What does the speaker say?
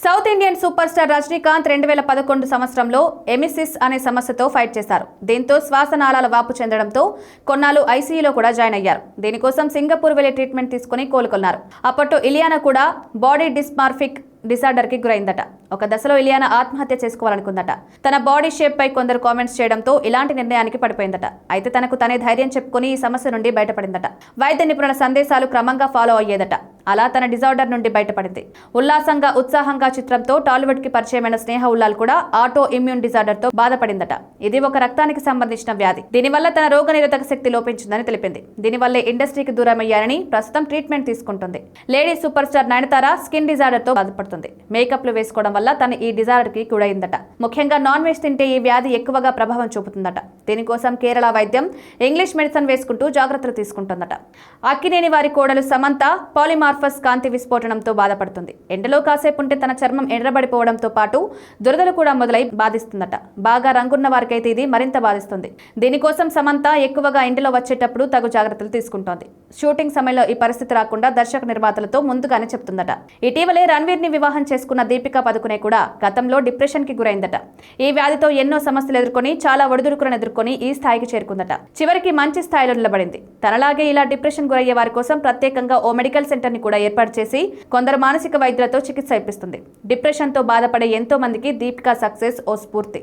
South Indian super star Rajinikanth 2011 సంవత్సరంలో emesis అనే సమస్యతో ఫైట్ చేశారు. దీంతో శ్వాసనాళాల వాపు చెందడంతో కొన్నాళ్ళు ఐసీయూలో కూడా జాయిన్ అయ్యారు. దీనికోసం సింగపూర్ వెళ్లి ట్రీట్మెంట్ తీసుకుని కోలుకున్నారు. అప్పట్లో ఇలియానా కూడా బాడీ డిస్మార్ఫిక్ డిసార్డర్ కి గురైందట. ఒక దశలో ఇలియానా ఆత్మహత్య చేసుకోవాలనుకుందట. తన బాడీ షేప్ పై కొందరు కామెంట్స్ చేయడంతో ఇలాంటి నిర్ణయానికి పడిపోయిందట. అయితే తనకు తనే ధైర్యం చెప్పుకుని ఈ సమస్య నుండి బయటపడిందట. వైద్య నిపుణుల సందేశాలు క్రమంగా ఫాలో అయ్యేదట. అలా తన డిజార్డర్ నుండి బయటపడింది. ఉల్లాసంగా ఉత్సాహంగా చిత్రంతో టాలీవుడ్ కి పరిచయమైన స్నేహ ఉల్లాల్ కూడా ఆటో ఇమ్యూన్ డిజార్డర్ తో బాధపడిందట. ఇది ఒక రక్తానికి సంబంధించిన వ్యాధి. దీనివల్ల తన రోగనిరోధక శక్తి లోపించిందని తెలిపింది. దీనివల్లే ఇండస్ట్రీకి దూరమయ్యారని ప్రస్తుతం ట్రీట్మెంట్ తీసుకుంటుంది. Lady super star Nayanthara skin disorder తో బాధపడుతుంది. మేకప్లు వేసుకోవడం వల్ల తన ఈ డిజార్డర్ కి గురైందట. ముఖ్యంగా నాన్ వెజ్ తింటే ఈ వ్యాధి ఎక్కువగా ప్రభావం చూపుతుందట. దీనికోసం కేరళ వైద్యం ఇంగ్లీష్ మెడిసిన్ వేసుకుంటూ జాగ్రత్తలు తీసుకుంటుందట. అక్కినేని వారి కోడలు సమంత పాలిమార్ఫస్ కాంతి విస్ఫోటనంతో బాధపడుతుంది. ఎండలో కాసేపు ఉంటే తన చర్మం ఎర్రబడిపోవడంతో పాటు దురదలు కూడా మొదలై బాధిస్తుందట. బాగా రంగున్న వారికైతే ఇది మరింత బాధిస్తుంది. దీనికోసం సమంత ఎక్కువగా ఎండలో వచ్చేటప్పుడు తగు జాగ్రత్తలు తీసుకుంటోంది. షూటింగ్ సమయంలో ఈ పరిస్థితి రాకుండా దర్శక నిర్మాతలతో ముందుగానే చెప్తుందట. ఇటీవలే రణ్వీర్ ని వివాహం చేసుకున్న దీపికా పదుకునే కూడా గతంలో డిప్రెషన్ కి గురైందట. ఈ వ్యాధితో ఎన్నో సమస్యలు ఎదుర్కొని చాలా ఒడిదుడుకులను ఎదుర్కొని ఈ స్థాయికి చేరుకుందట. చివరికి మంచి స్థాయిలో నిలబడింది. తనలాగే ఇలా డిప్రెషన్ గురయ్యే వారి కోసం ప్రత్యేకంగా ఓ మెడికల్ సెంటర్ ని కూడా ఏర్పాటు చేసి కొందరు మానసిక వైద్యులతో చికిత్స ఇప్పిస్తుంది. డిప్రెషన్ తో బాధపడే ఎంతో మందికి దీపికా సక్సెస్ ఓ స్ఫూర్తి.